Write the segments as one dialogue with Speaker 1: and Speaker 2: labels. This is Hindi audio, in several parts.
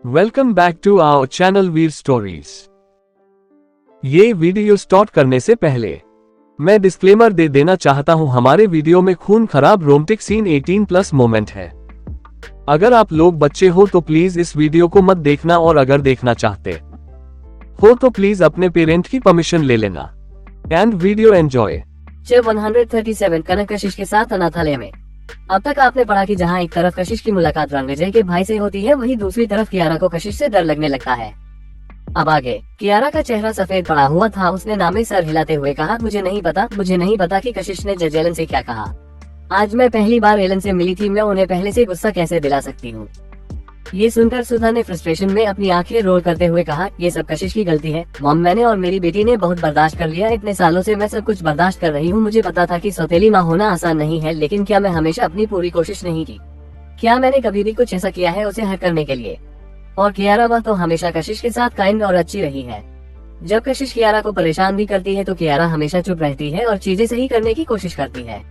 Speaker 1: Welcome back to our channel Veer stories. ये वीडियो स्टार्ट करने से पहले मैं डिस्क्लेमर दे देना चाहता हूं, हमारे वीडियो में खून खराब रोमांटिक सीन 18+ मोमेंट है। अगर आप लोग बच्चे हो तो प्लीज इस वीडियो को मत देखना, और अगर देखना चाहते हो तो प्लीज अपने पेरेंट की परमिशन ले लेना। And video enjoy.
Speaker 2: 137 कनक कशिश के साथ अनाथालय में। अब तक आपने पढ़ा कि जहाँ एक तरफ कशिश की मुलाकात रणविजय के भाई से होती है, वहीं दूसरी तरफ कियारा को कशिश से डर लगने लगता है। अब आगे कियारा का चेहरा सफेद पड़ा हुआ था। उसने नामे सर हिलाते हुए कहा, मुझे नहीं पता कि कशिश ने जज एलन से क्या कहा। आज मैं पहली बार एलन से मिली थी, मैं उन्हें पहले से गुस्सा कैसे दिला सकती हूँ। ये सुनकर सुधा ने फ्रस्ट्रेशन में अपनी आंखें रोल करते हुए कहा, ये सब कशिश की गलती है मॉम, मैंने और मेरी बेटी ने बहुत बर्दाश्त कर लिया। इतने सालों से मैं सब कुछ बर्दाश्त कर रही हूँ। मुझे पता था कि सौतेली माँ होना आसान नहीं है, लेकिन क्या मैं हमेशा अपनी पूरी कोशिश नहीं की? क्या मैंने कभी भी कुछ ऐसा किया है उसे हक करने के लिए? और कियारा वह तो हमेशा कशिश के साथ काइंड और अच्छी रही है। जब कशिश कियारा को परेशान भी करती है तो कियारा हमेशा चुप रहती है और चीजें सही करने की कोशिश करती है।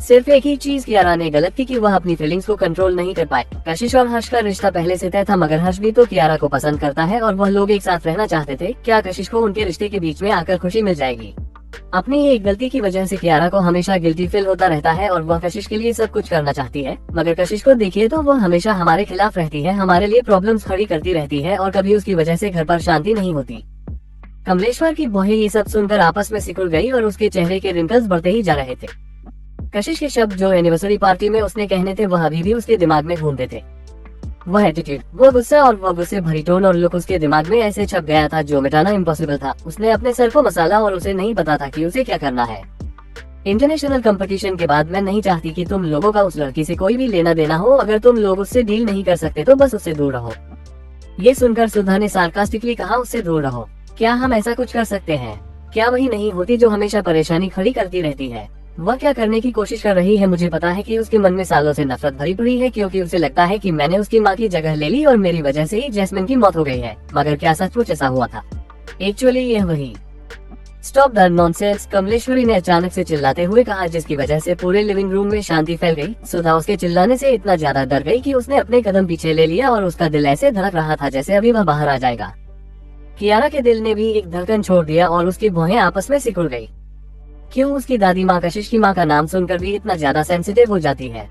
Speaker 2: सिर्फ एक ही चीज कियारा ने गलत की कि वह अपनी फीलिंग्स को कंट्रोल नहीं कर पाए। कशिश और हर्ष का रिश्ता पहले से तय था, मगर हर्ष भी तो कियारा को पसंद करता है और वह लोग एक साथ रहना चाहते थे। क्या कशिश को उनके रिश्ते के बीच में आकर खुशी मिल जाएगी? अपनी एक गलती की वजह से कियारा को हमेशा गिल्टी फील होता रहता है और वह कशिश के लिए सब कुछ करना चाहती है, मगर कशिश को देखिए तो वह हमेशा हमारे खिलाफ रहती है, हमारे लिए प्रॉब्लम्स खड़ी करती रहती है और कभी उसकी वजह से घर पर शांति नहीं होती। कमलेश्वर की बहू ये सब सुनकर आपस में सिकुड़ गई और उसके चेहरे के रिंकल्स बढ़ते ही जा रहे थे। कशिश के शब्द जो एनिवर्सरी पार्टी में उसने कहने थे वह अभी भी उसके दिमाग में घूमते थे। वह एटीट्यूड, वो गुस्सा और वह गुस्से भरी टोन और लुक उसके दिमाग में ऐसे छप गया था जो मिटाना इम्पॉसिबल था। उसने अपने सर को मसाला और उसे नहीं पता था कि उसे क्या करना है। इंटरनेशनल कंपटीशन के बाद मैं नहीं चाहती कि तुम लोगों का उस लड़की से कोई भी लेना देना हो। अगर तुम लोग उससे डील नहीं कर सकते तो बस उससे दूर रहो। ये सुनकर सुधा ने सार्कास्टिकली कहा, उससे दूर रहो? क्या हम ऐसा कुछ कर सकते हैं? क्या वही नहीं होती जो हमेशा परेशानी खड़ी करती रहती है? वह क्या करने की कोशिश कर रही है? मुझे पता है कि उसके मन में सालों से नफरत भरी पड़ी है, क्योंकि उसे लगता है कि मैंने उसकी माँ की जगह ले ली और मेरी वजह से ही जैस्मिन की मौत हो गई है। मगर क्या सचमुच ऐसा हुआ था? एक्चुअली यह वही। स्टॉप द नॉनसेंस, कमलेश्वरी ने अचानक से चिल्लाते हुए कहा, जिसकी वजह से पूरे लिविंग रूम में शांति फैल गई। सुधा उसके चिल्लाने से इतना ज्यादा डर गई कि उसने अपने कदम पीछे ले लिया और उसका दिल ऐसे धड़क रहा था जैसे अभी वह बाहर आ जाएगा। कियारा के दिल ने भी एक धड़कन छोड़ दिया और उसकी भौहें आपस में सिकुड़ गई। क्यों उसकी दादी माँ कशिश की माँ का नाम सुनकर भी इतना ज्यादा सेंसिटिव हो जाती है?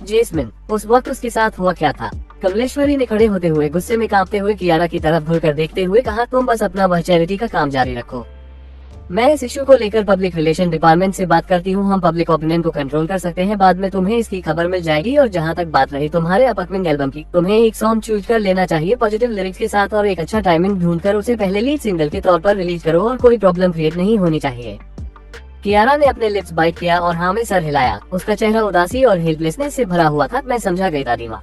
Speaker 2: जैस्मिन, उस वक्त उसके साथ हुआ क्या था? कमलेश्वरी ने खड़े होते हुए गुस्से में कांपते हुए कियारा की तरफ घुरकर देखते हुए कहा, तुम बस अपना वह चैरिटी का काम जारी रखो। मैं इस इश्यू को लेकर पब्लिक रिलेशन डिपार्टमेंट से बात करती हूँ। हम पब्लिक ओपिनियन को कंट्रोल कर सकते हैं। बाद में तुम्हें इसकी खबर मिल जाएगी। और जहाँ तक बात रही तुम्हारे अपकमिंग एल्बम की, तुम्हें एक सॉन्ग चूज कर लेना चाहिए पॉजिटिव लिरिक्स के साथ और एक अच्छा टाइमिंग ढूंढकर उसे पहले लीड सिंगल के तौर पर रिलीज करो और कोई प्रॉब्लम क्रिएट नहीं होनी चाहिए। कियारा ने अपने लिप्स बाइट किया और हाँ में सर हिलाया। उसका चेहरा उदासी और हेल्पलेसनेस से भरा हुआ था। मैं समझा गई दादी माँ।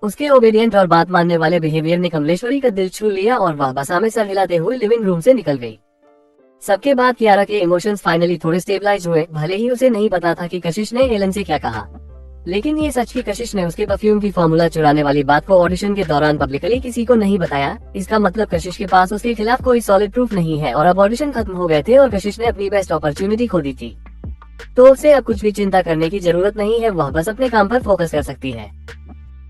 Speaker 2: उसके ओबीडियंट और बात मानने वाले बिहेवियर ने कमलेश्वरी का दिल छू लिया और वह बस हाँ में सर हिलाते हुए लिविंग रूम से निकल गई। सबके बाद कियारा के इमोशंस फाइनली थोड़े स्टेबलाइज हुए। भले ही उसे नहीं पता था कि कशिश ने एलन से क्या कहा, लेकिन ये सच कि कशिश ने उसके परफ्यूम की फॉर्मूला चुराने वाली बात को ऑडिशन के दौरान पब्लिकली किसी को नहीं बताया। इसका मतलब कशिश के पास उसके खिलाफ कोई सॉलिड प्रूफ नहीं है और अब ऑडिशन खत्म हो गए थे और कशिश ने अपनी बेस्ट अपॉर्चुनिटी खो दी थी। तो उसे अब कुछ भी चिंता करने की जरूरत नहीं है, वह बस अपने काम पर फोकस कर सकती है।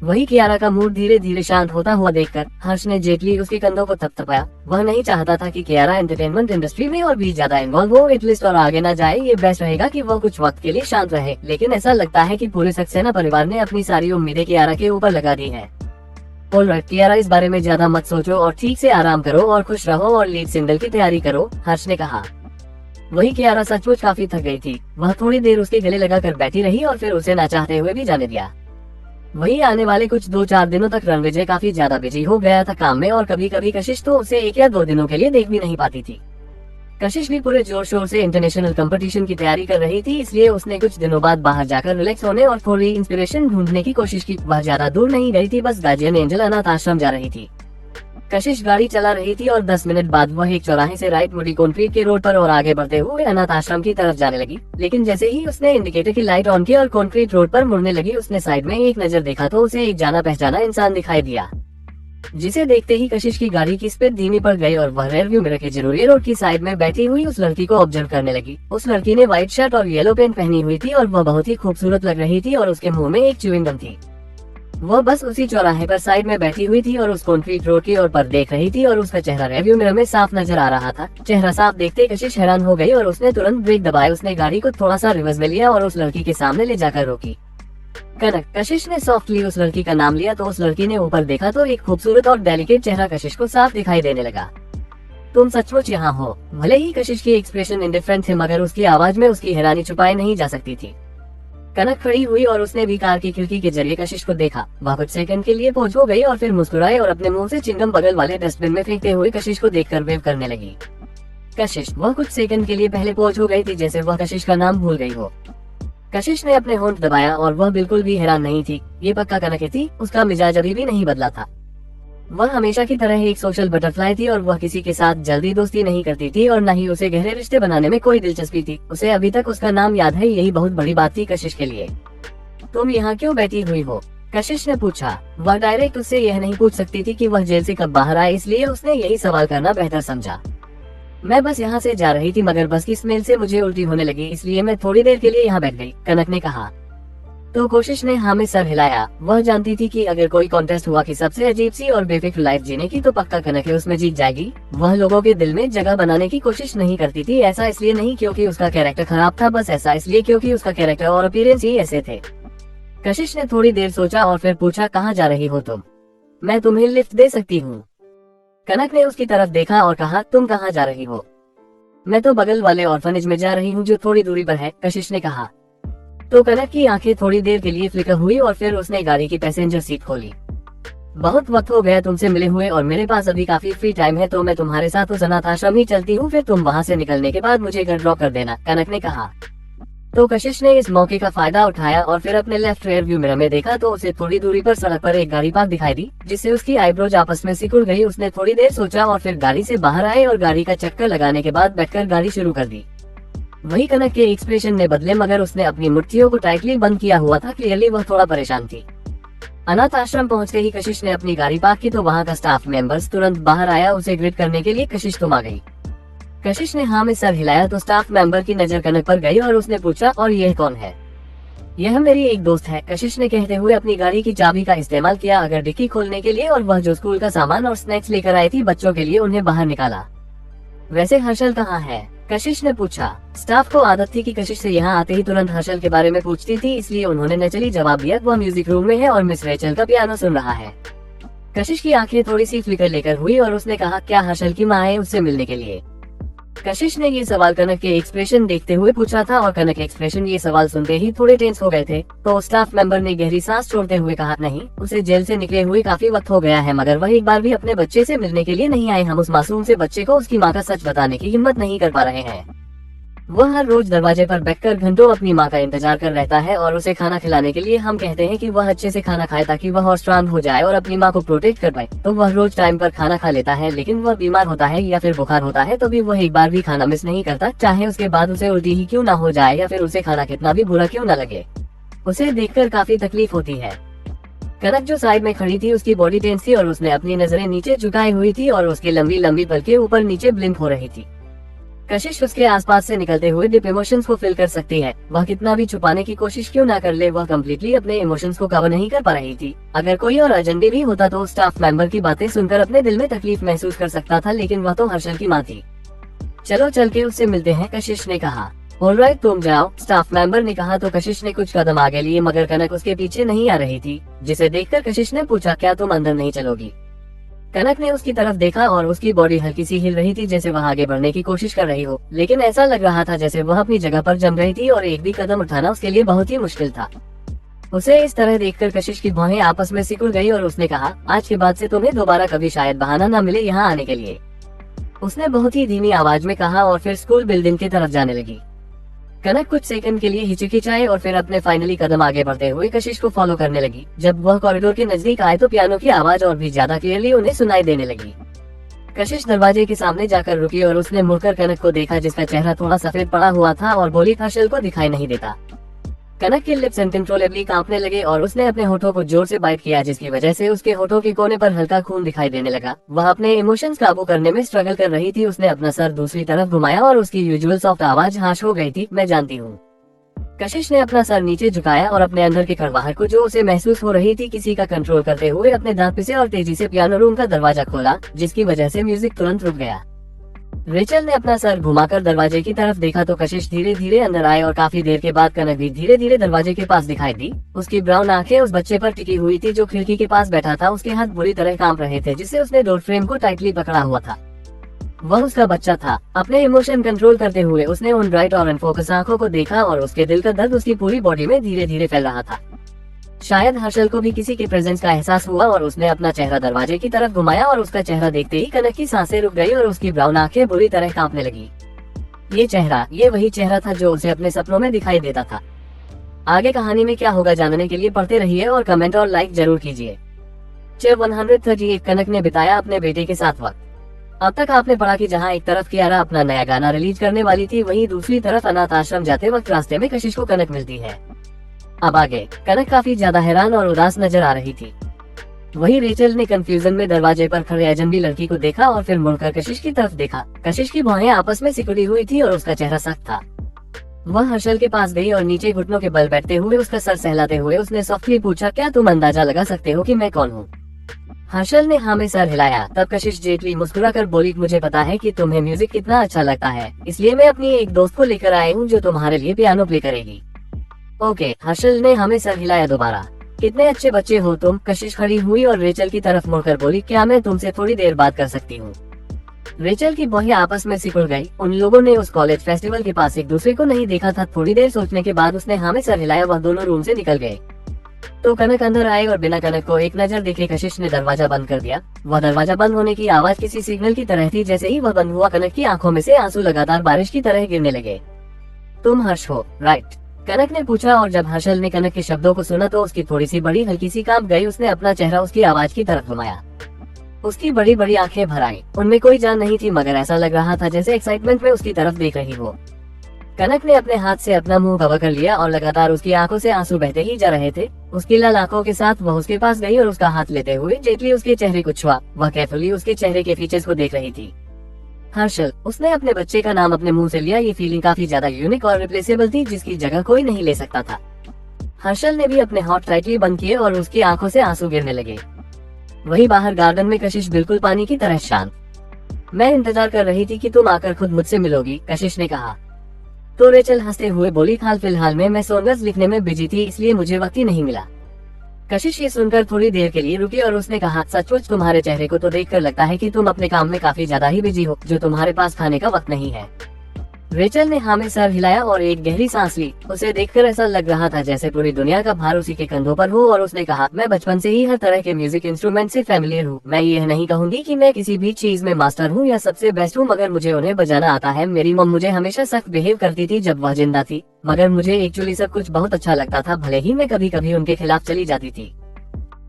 Speaker 2: वही कियारा का मूड धीरे धीरे शांत होता हुआ देखकर हर्ष ने जेटली उसके कंधों को थपथपाया। वह नहीं चाहता था कि कियारा एंटरटेनमेंट इंडस्ट्री में और भी ज्यादा इन्वॉल्व हो, एटलीस्ट और आगे न जाए। ये बेस्ट रहेगा कि वह कुछ वक्त के लिए शांत रहे। लेकिन ऐसा लगता है कि पूरे सक्सेना परिवार ने अपनी सारी उम्मीदें कियारा के ऊपर लगा दी है। ऑलराइट कियारा, इस बारे में ज्यादा मत सोचो और ठीक से आराम करो और खुश रहो और लीड सिंगल की तैयारी करो, हर्ष ने कहा। वही कियारा सचमुच काफी थक गई थी। वह थोड़ी देर उसके गले लगाकर बैठी रही और फिर उसे न चाहते हुए भी जाने दिया। वही आने वाले कुछ 2-4 दिनों तक रणविजय काफी ज्यादा बिजी हो गया था काम में और कभी कभी कशिश तो उसे 1 या 2 दिनों के लिए देख भी नहीं पाती थी। कशिश भी पूरे जोर शोर से इंटरनेशनल कंपटीशन की तैयारी कर रही थी, इसलिए उसने कुछ दिनों बाद बाहर जाकर रिलैक्स होने और थोड़ी इंस्पिरेशन ढूंढने की कोशिश की। वह ज्यादा दूर नहीं गई थी, बस गार्जियन एंजल अनाथ आश्रम जा रही थी। कशिश गाड़ी चला रही थी और 10 मिनट बाद वह एक चौराहे से राइट मुड़ी कंक्रीट के रोड पर और आगे बढ़ते हुए अनाथ आश्रम की तरफ जाने लगी। लेकिन जैसे ही उसने इंडिकेटर की लाइट ऑन की और कंक्रीट रोड पर मुड़ने लगी, उसने साइड में एक नजर देखा तो उसे एक जाना पहचाना इंसान दिखाई दिया, जिसे देखते ही कशिश की गाड़ी की स्पीड धीमी पड़ गई और वह रेयर व्यू मिरर के जरूरी रोड की साइड में बैठी हुई उस लड़की को ऑब्जर्व करने लगी। उस लड़की ने व्हाइट शर्ट और येलो पैंट पहनी हुई थी और वह बहुत ही खूबसूरत लग रही थी और उसके मुंह में एक च्युइंग गम थी। वह बस उसी चौराहे पर साइड में बैठी हुई थी और उस कंक्रीट रोड की ओर पर देख रही थी और उसका चेहरा रिव्यू मिरर में साफ नजर आ रहा था। चेहरा साफ देखते कशिश हैरान हो गई और उसने तुरंत ब्रेक दबाए। उसने गाड़ी को थोड़ा सा रिवर्स में लिया और उस लड़की के सामने ले जाकर रोकी। कनक, कशिश ने सॉफ्टली उस लड़की का नाम लिया तो उस लड़की ने ऊपर देखा तो एक खूबसूरत और डेलिकेट चेहरा कशिश को साफ दिखाई देने लगा। तुम सचमुच यहाँ हो। भले ही कशिश की एक्सप्रेशन इंडिफरेंट थे मगर उसकी आवाज में उसकी हैरानी छुपाई नहीं जा सकती थी। कनक खड़ी हुई और उसने भी कार की खिड़की के जरिए कशिश को देखा। वह कुछ सेकंड के लिए पहुंच हो गई और फिर मुस्कुराए और अपने मुंह से चिंगम बगल वाले डस्टबिन में फेंकते हुए कशिश को देखकर वेव करने लगी। कशिश, वह कुछ सेकंड के लिए पहले पहुंच हो गई थी जैसे वह कशिश का नाम भूल गई हो। कशिश ने अपने होंठ दबाया और वह बिल्कुल भी हैरान नहीं थी। ये पक्का कनक ही थी। उसका मिजाज अभी भी नहीं बदला था। वह हमेशा की तरह एक सोशल बटरफ्लाई थी और वह किसी के साथ जल्दी दोस्ती नहीं करती थी और न ही उसे गहरे रिश्ते बनाने में कोई दिलचस्पी थी। उसे अभी तक उसका नाम याद है, यही बहुत बड़ी बात थी कशिश के लिए। तुम यहाँ क्यों बैठी हुई हो? कशिश ने पूछा। वह डायरेक्ट उससे यह नहीं पूछ सकती थी कि वह जेल से कब बाहर आए, इसलिए उसने यही सवाल करना बेहतर समझा। मैं बस यहाँ से जा रही थी मगर बस की स्मेल से मुझे उल्टी होने लगी, इसलिए मैं थोड़ी देर के लिए यहाँ बैठ गई, कनक ने कहा। तो कोशिश ने हाँ में सर हिलाया। वह जानती थी कि अगर कोई कॉन्टेस्ट हुआ कि सबसे अजीब सी और बेफिक्र लाइफ जीने की तो पक्का कनक उसमें जीत जाएगी। वह लोगों के दिल में जगह बनाने की कोशिश नहीं करती थी। ऐसा इसलिए नहीं क्योंकि उसका कैरेक्टर खराब था, बस ऐसा इसलिए क्योंकि उसका कैरेक्टर और अपीयरेंस ही ऐसे थे। कशिश ने थोड़ी देर सोचा और फिर पूछा, कहाँ जा रही हो तुम? मैं तुम्हें लिफ्ट दे सकती हूँ। कनक ने उसकी तरफ देखा और कहा, तुम कहाँ जा रही हो? मैं तो बगल वाले ऑर्फनेज में जा रही हूँ जो थोड़ी दूरी पर है, कशिश ने कहा। तो कनक की आंखें थोड़ी देर के लिए फ्लिकर हुई और फिर उसने गाड़ी की पैसेंजर सीट खोली। बहुत वक्त हो गया तुमसे मिले हुए और मेरे पास अभी काफी फ्री टाइम है, तो मैं तुम्हारे साथ उस अनाथ आश्रम ही चलती हूँ, फिर तुम वहाँ से निकलने के बाद मुझे घर ड्रॉप कर देना, कनक ने कहा। तो कशिश ने इस मौके का फायदा उठाया और फिर अपने लेफ्ट रेयर व्यू मिरर में देखा तो उसे थोड़ी दूरी पर सड़क पर एक गाड़ी पार्क दिखाई दी, जिससे उसकी आईब्रोज आपस में सिकुड़ गई। उसने थोड़ी देर सोचा और फिर गाड़ी से बाहर आए और गाड़ी का चक्कर लगाने के बाद बैठकर गाड़ी शुरू कर दी। वही कनक के एक्सप्रेशन ने बदले मगर उसने अपनी मुट्ठियों को टाइटली बंद किया हुआ था। क्लियरली वह थोड़ा परेशान थी। अनाथ आश्रम पहुंचते ही कशिश ने अपनी गाड़ी पार्क की तो वहाँ का स्टाफ मेंबर्स तुरंत बाहर आया उसे ग्रीट करने के लिए। कशिश तुम आ गई? कशिश ने हाँ में सर हिलाया तो स्टाफ मेंबर की नजर कनक पर गई और उसने पूछा, और यह कौन है? यह मेरी एक दोस्त है, कशिश ने कहते हुए अपनी गाड़ी की चाबी का इस्तेमाल किया अगर डिक्की खोलने के लिए और वह जो स्कूल का सामान और स्नैक्स लेकर आई थी बच्चों के लिए उन्हें बाहर निकाला। वैसे हर्षल कहाँ है? कशिश ने पूछा। स्टाफ को आदत थी कि कशिश से यहाँ आते ही तुरंत हर्षल के बारे में पूछती थी, इसलिए उन्होंने नेचुरली जवाब दिया, वह म्यूजिक रूम में है और मिस रेचल का पियानो सुन रहा है। कशिश की आंखें थोड़ी सी फ्लिकर लेकर हुई और उसने कहा, क्या हर्षल की माँ है उससे मिलने के लिए? कशिश ने ये सवाल कनक के एक्सप्रेशन देखते हुए पूछा था और कनक एक्सप्रेशन ये सवाल सुनते ही थोड़े टेंस हो गए थे। तो स्टाफ मेंबर ने गहरी सांस छोड़ते हुए कहा, नहीं, उसे जेल से निकले हुए काफी वक्त हो गया है मगर वह एक बार भी अपने बच्चे से मिलने के लिए नहीं आए। हम उस मासूम से बच्चे को उसकी माँ का सच बताने की हिम्मत नहीं कर पा रहे हैं। वह हर रोज दरवाजे पर बैठकर घंटों अपनी माँ का इंतजार कर रहता है और उसे खाना खिलाने के लिए हम कहते हैं कि वह अच्छे से खाना खाए ताकि वह और स्ट्रांग हो जाए और अपनी माँ को प्रोटेक्ट कर पाए। तो वह रोज टाइम पर खाना खा लेता है, लेकिन वह बीमार होता है या फिर बुखार होता है तो भी वह एक बार भी खाना मिस नहीं करता, चाहे उसके बाद उसे उल्टी ही क्यों ना हो जाए या फिर उसे खाना कितना भी बुरा क्यों ना लगे। उसे देखकर काफी तकलीफ होती है। कनक जो साइड में खड़ी थी उसकी बॉडी टेंस थी और उसने अपनी नजरें नीचे झुकाई हुई थी और उसकी लंबी लंबी पलकें ऊपर नीचे ब्लिंक हो रही थी। कशिश उसके आसपास से निकलते हुए डीप इमोशंस को फील कर सकती है। वह कितना भी छुपाने की कोशिश क्यों ना कर ले, वह कम्प्लीटली अपने इमोशंस को कवर नहीं कर पा रही थी। अगर कोई और एजेंडे भी होता तो स्टाफ मेंबर की बातें सुनकर अपने दिल में तकलीफ महसूस कर सकता था, लेकिन वह तो हर्षल की माँ थी। चलो चल के उससे मिलते हैं, कशिश ने कहा। ऑलराइट तुम जाओ, स्टाफ मेंबर ने कहा तो कशिश ने कुछ कदम आगे लिए मगर कनक उसके पीछे नहीं आ रही थी, जिसे देखकर कशिश ने पूछा, क्या तुम अंदर नहीं चलोगी? कनक ने उसकी तरफ देखा और उसकी बॉडी हल्की सी हिल रही थी जैसे वह आगे बढ़ने की कोशिश कर रही हो, लेकिन ऐसा लग रहा था जैसे वह अपनी जगह पर जम रही थी और एक भी कदम उठाना उसके लिए बहुत ही मुश्किल था। उसे इस तरह देखकर कशिश की भौहें आपस में सिकुड़ गई और उसने कहा, आज के बाद से तुम्हें दोबारा कभी शायद बहाना न मिले यहाँ आने के लिए, उसने बहुत ही धीमी आवाज में कहा और फिर स्कूल बिल्डिंग की तरफ जाने लगी। कनक कुछ सेकंड के लिए हिचकिचाए और फिर अपने फाइनली कदम आगे बढ़ते हुए कशिश को फॉलो करने लगी। जब वह कॉरिडोर के नजदीक आए तो पियानो की आवाज और भी ज्यादा क्लियरली उन्हें सुनाई देने लगी। कशिश दरवाजे के सामने जाकर रुकी और उसने मुड़कर कनक को देखा जिसका चेहरा थोड़ा सफेद पड़ा हुआ था और बोली, हर्षल को दिखाई नहीं देता। कनक के लिप्स अनकंट्रोलेबली कांपने लगे और उसने अपने होठों को जोर से बाइट किया जिसकी वजह से उसके होठों के कोने पर हल्का खून दिखाई देने लगा। वह अपने इमोशंस काबू करने में स्ट्रगल कर रही थी। उसने अपना सर दूसरी तरफ घुमाया और उसकी यूजुअल सॉफ्ट आवाज हाश हो गई थी, मैं जानती हूँ। कशिश ने अपना सर नीचे झुकाया और अपने अंदर की कड़वाहट को जो उसे महसूस हो रही थी किसी का कंट्रोल करते हुए अपने दांत पिसे और तेजी से पियानो रूम का दरवाजा खोला, जिसकी वजह से म्यूजिक तुरंत रुक गया। रेचल ने अपना सर घुमाकर दरवाजे की तरफ देखा तो कशिश धीरे धीरे अंदर आए और काफी देर के बाद कनक भी धीरे धीरे दरवाजे के पास दिखाई दी। उसकी ब्राउन आंखें उस बच्चे पर टिकी हुई थी जो खिड़की के पास बैठा था। उसके हाथ बुरी तरह कांप रहे थे जिससे उसने डोर फ्रेम को टाइटली पकड़ा हुआ था। वह उसका बच्चा था। अपने इमोशन कंट्रोल करते हुए उसने उन ब्राइट और अनफोकस आंखों को देखा और उसके दिल का दर्द उसकी पूरी बॉडी में धीरे धीरे फैल रहा था। शायद हर्षल को भी किसी के प्रेजेंस का एहसास हुआ और उसने अपना चेहरा दरवाजे की तरफ घुमाया और उसका चेहरा देखते ही कनक की सांसें रुक गई और उसकी ब्राउन आंखें बुरी तरह कांपने लगी। ये वही चेहरा था जो उसे अपने सपनों में दिखाई देता था। आगे कहानी में क्या होगा जानने के लिए पढ़ते रहिए और कमेंट और लाइक जरूर कीजिए। चैप्टर 138 कनक ने बिताया अपने बेटे के साथ वक्त। अब तक आपने पढ़ा कि जहां एक तरफ कियारा अपना नया गाना रिलीज करने वाली थी, वहीं दूसरी तरफ अनाथ आश्रम जाते वक्त रास्ते में कशिश को कनक मिलती है। अब आगे कनक काफी ज्यादा हैरान और उदास नजर आ रही थी। वही रेचल ने कंफ्यूजन में दरवाजे पर खड़े अजनबी लड़की को देखा और फिर मुड़कर कशिश की तरफ देखा। कशिश की भौहें आपस में सिकुड़ी हुई थी और उसका चेहरा सख्त था। वह हर्षल के पास गई और नीचे घुटनों के बल बैठते हुए उसका सर सहलाते हुए उसने सॉफ्टली पूछा, क्या तुम अंदाजा लगा सकते हो कि मैं कौन हूँ? हर्षल ने हाँ में सर हिलाया। तब कशिश जेटली मुस्कुराकर बोली, मुझे पता है कि तुम्हें म्यूजिक कितना अच्छा लगता है, इसलिए मैं अपनी एक दोस्त को लेकर आई हूँ जो तुम्हारे लिए पियानो प्ले करेगी। ओके, हर्षल ने हमें सर हिलाया दोबारा। कितने अच्छे बच्चे हो तुम। कशिश खड़ी हुई और रेचल की तरफ मुड़कर बोली, क्या मैं तुमसे थोड़ी देर बात कर सकती हूँ? रेचल की भौहें आपस में सिकुड़ गई। उन लोगों ने उस कॉलेज फेस्टिवल के पास एक दूसरे को नहीं देखा था। थोड़ी देर सोचने के बाद उसने हाँ में सर हिलाया। वह दोनों रूम से निकल गए तो कनक अंदर आए और बिना कनक को एक नजर देखे कशिश ने दरवाजा बंद कर दिया। वह दरवाजा बंद होने की आवाज किसी सिग्नल की तरह थी। जैसे ही वह बंद हुआ कनक की आंखों में से आंसू लगातार बारिश की तरह गिरने लगे। तुम हर्ष हो, राइट? कनक ने पूछा और जब हर्षल ने कनक के शब्दों को सुना तो उसकी थोड़ी सी बड़ी हल्की सी कांप गई। उसने अपना चेहरा उसकी आवाज की तरफ घुमाया। उसकी बड़ी बड़ी आंखें भर आई। उनमें कोई जान नहीं थी मगर ऐसा लग रहा था जैसे एक्साइटमेंट में उसकी तरफ देख रही हो। कनक ने अपने हाथ से अपना मुंह कवर कर लिया और लगातार उसकी आंखों से आंसू बहते ही जा रहे थे। उसकी लाल आंखों के साथ वह उसके पास गई और उसका हाथ लेते हुए जेटली उसके चेहरे को छुआ। वह केयरफुली उसके चेहरे के फीचर्स को देख रही थी। हर्षल, उसने अपने बच्चे का नाम अपने मुंह से लिया। ये फीलिंग काफी ज्यादा यूनिक और रिप्लेसेबल थी जिसकी जगह कोई नहीं ले सकता था। हर्षल ने भी अपने हॉट टाइटली बंद किए और उसकी आंखों से आंसू गिरने लगे। वहीं बाहर गार्डन में कशिश बिल्कुल पानी की तरह शांत। मैं इंतजार कर रही थी कि तुम आकर खुद मुझसे मिलोगी, कशिश ने कहा। तो रेचल हंसते हुए बोली, हाल फिलहाल में मैं सॉन्ग्स लिखने में बिजी थी इसलिए मुझे वक्त ही नहीं मिला। कशिश ये सुनकर थोड़ी देर के लिए रुकी और उसने कहा, सचमुच तुम्हारे चेहरे को तो देखकर लगता है कि तुम अपने काम में काफी ज्यादा ही बिजी हो, जो तुम्हारे पास खाने का वक्त नहीं है। रेचल ने हाँ में सर हिलाया और एक गहरी सांस ली। उसे देखकर ऐसा लग रहा था जैसे पूरी दुनिया का भार उसी के कंधों पर हो और उसने कहा, मैं बचपन से ही हर तरह के म्यूजिक इंस्ट्रूमेंट से फैमिलियर हूँ। मैं यह नहीं कहूंगी कि मैं किसी भी चीज में मास्टर हूँ या सबसे बेस्ट हूँ, मगर मुझे उन्हें बजाना आता है। मेरी मम मुझे हमेशा सख्त बिहेव करती थी जब वह जिंदा थी, मगर मुझे एक्चुअली सब कुछ बहुत अच्छा लगता था, भले ही मैं कभी कभी उनके खिलाफ चली जाती थी।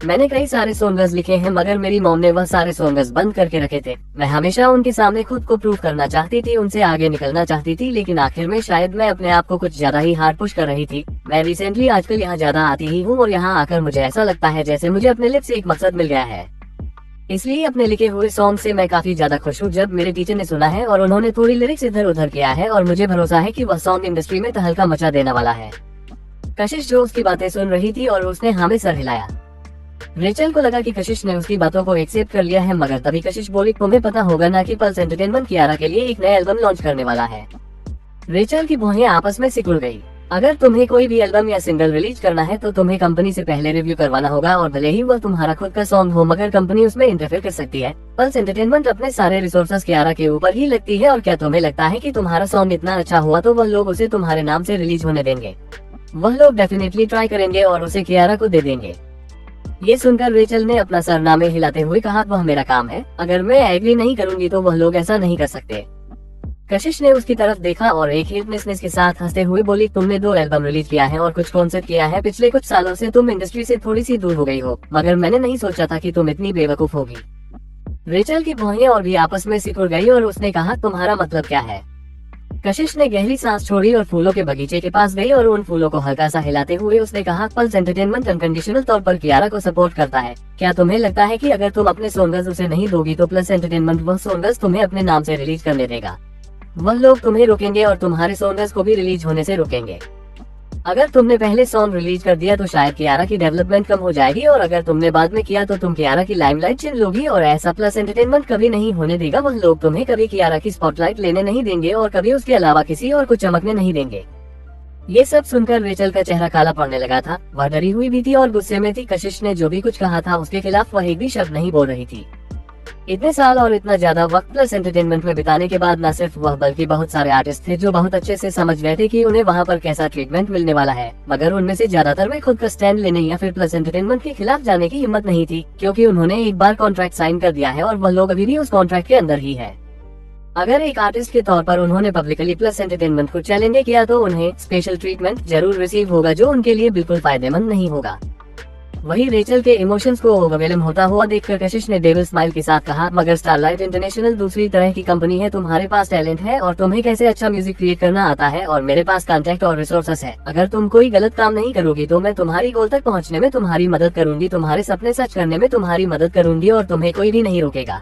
Speaker 2: मैंने कई सारे सॉन्ग्स लिखे हैं मगर मेरी मॉम ने वह सारे सॉन्ग्स बंद करके रखे थे। मैं हमेशा उनके सामने खुद को प्रूव करना चाहती थी, उनसे आगे निकलना चाहती थी, लेकिन आखिर में शायद मैं अपने आप को कुछ ज्यादा ही हार्ड पुश कर रही थी। मैं रिसेंटली आजकल यहाँ ज्यादा आती ही हूँ और यहाँ आकर मुझे ऐसा लगता है जैसे मुझे अपने लिप से एक मकसद मिल गया है। इसलिए अपने लिखे हुए सॉन्ग से मैं काफी ज्यादा खुश हूँ। जब मेरे टीचर ने सुना है और उन्होंने थोड़ी लिरिक्स इधर उधर किया है और मुझे भरोसा है कि वह सॉन्ग इंडस्ट्री में तहलका मचा देने वाला है। कशिश जो उसकी बातें सुन रही थी और उसने हाँ में सर हिलाया। रेचल को लगा कि कशिश ने उसकी बातों को एक्सेप्ट कर लिया है, मगर तभी कशिश बोली, तुम्हें पता होगा ना कि पल्स एंटरटेनमेंट कियारा के लिए एक नया एल्बम लॉन्च करने वाला है। रेचल की भौहें आपस में सिकुड़ गई। अगर तुम्हें कोई भी एल्बम या सिंगल रिलीज करना है तो तुम्हें कंपनी से पहले रिव्यू करवाना होगा और भले ही वह तुम्हारा खुद का सॉन्ग हो मगर कंपनी उसमें इंटरफेयर कर सकती है। पल्स एंटरटेनमेंट अपने सारे रिसोर्सेस कियारा के ऊपर ही लगती है और क्या तुम्हें लगता है कि तुम्हारा सॉन्ग इतना अच्छा हुआ तो वह लोग उसे तुम्हारे नाम से रिलीज होने देंगे? वह लोग डेफिनेटली ट्राई करेंगे और उसे कियारा को दे देंगे। ये सुनकर रेचल ने अपना सरनामे हिलाते हुए कहा, वह मेरा काम है, अगर मैं एग्री नहीं करूंगी तो वह लोग ऐसा नहीं कर सकते। कशिश ने उसकी तरफ देखा और एक हीटनेसनेस के साथ हंसते हुए बोली, तुमने 2 एल्बम रिलीज किया है और कुछ कॉन्सर्ट किया है। पिछले कुछ सालों से तुम इंडस्ट्री से थोड़ी सी दूर हो गई हो, मगर मैंने नहीं सोचा था कि तुम इतनी बेवकूफ होगी। रेचल की भौहें और भी आपस में सिकुड़ गई और उसने कहा, तुम्हारा मतलब क्या है? कशिश ने गहरी सांस छोड़ी और फूलों के बगीचे के पास गई और उन फूलों को हल्का सा हिलाते हुए उसने कहा, पल्स एंटरटेनमेंट अनकंडीशनल तौर पर कियारा को सपोर्ट करता है। क्या तुम्हें लगता है कि अगर तुम अपने सॉन्ग्स उसे नहीं दोगी तो प्लस एंटरटेनमेंट वह सॉन्ग्स तुम्हें अपने नाम से रिलीज करने देगा? वह लोग तुम्हें रोकेंगे और तुम्हारे सॉन्ग्स को भी रिलीज होने से रोकेंगे। अगर तुमने पहले सॉन्ग रिलीज कर दिया तो शायद कियारा की डेवलपमेंट कम हो जाएगी, और अगर तुमने बाद में किया तो तुम कियारा की लाइमलाइट छीन लोगी, और ऐसा प्लस एंटरटेनमेंट कभी नहीं होने देगा। वह लोग तुम्हें कभी कियारा की स्पॉटलाइट लेने नहीं देंगे और कभी उसके अलावा किसी और को चमकने नहीं देंगे। ये सब सुनकर रेचल का चेहरा काला पड़ने लगा था। वह डरी हुई भी थी और गुस्से में थी। कशिश ने जो भी कुछ कहा था उसके खिलाफ वह एक भी शब्द नहीं बोल रही थी। इतने साल और इतना ज्यादा वक्त प्लस एंटरटेनमेंट में बिताने के बाद न सिर्फ वह बल्कि बहुत सारे आर्टिस्ट थे जो बहुत अच्छे से समझ गए थे कि उन्हें वहां पर कैसा ट्रीटमेंट मिलने वाला है, मगर उनमें से ज्यादातर में खुद का स्टैंड लेने या फिर प्लस एंटरटेनमेंट के खिलाफ जाने की हिम्मत नहीं थी, क्योंकि उन्होंने एक बार कॉन्ट्रैक्ट साइन कर दिया है और वह लोग अभी भी उस कॉन्ट्रैक्ट के अंदर ही है। अगर एक आर्टिस्ट के तौर पर उन्होंने पब्लिकली प्लस एंटरटेनमेंट को चैलेंज किया तो उन्हें स्पेशल ट्रीटमेंट जरूर रिसीव होगा, जो उनके लिए बिल्कुल फायदेमंद नहीं होगा। वही रेचल के इमोशंस को ओवरवेलम होता हुआ देखकर कशिश ने डेविल स्माइल के साथ कहा, मगर स्टारलाइट इंटरनेशनल दूसरी तरह की कंपनी है। तुम्हारे पास टैलेंट है और तुम्हें कैसे अच्छा म्यूजिक क्रिएट करना आता है, और मेरे पास कॉन्टैक्ट और रिसोर्सेस है। अगर तुम कोई गलत काम नहीं करोगी तो मैं तुम्हारी गोल तक पहुंचने में तुम्हारी मदद करूंगी, तुम्हारे सपने सच करने में तुम्हारी मदद करूंगी, और तुम्हें कोई भी नहीं रोकेगा।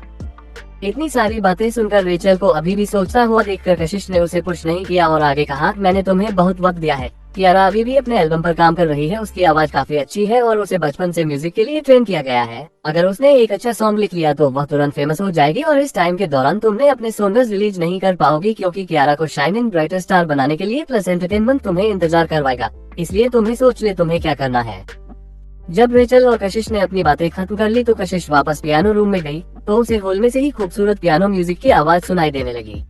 Speaker 2: इतनी सारी बातें सुनकर रेचल को अभी भी सोचता हुआ देखकर कशिश ने उसे पुश नहीं किया और आगे कहा, मैंने तुम्हें बहुत वक्त दिया है। कियारा अभी भी अपने एल्बम पर काम कर रही है। उसकी आवाज काफी अच्छी है और उसे बचपन से म्यूजिक के लिए ट्रेन किया गया है। अगर उसने एक अच्छा सॉन्ग लिख लिया तो वह तुरंत फेमस हो जाएगी, और इस टाइम के दौरान तुमने अपने सॉन्ग्स रिलीज नहीं कर पाओगी, क्योंकि कियारा को शाइन एंड ब्राइटर स्टार बनाने के लिए प्लस एंटरटेनमेंट तुम्हें इंतजार करवाएगा। इसलिए तुम्हें सोच ले तुम्हें क्या करना है। जब रेचल और कशिश ने अपनी बातें खत्म कर ली तो कशिश वापस पियानो रूम में गई तो उसे हॉल में से ही खूबसूरत पियानो म्यूजिक की आवाज सुनाई देने लगी।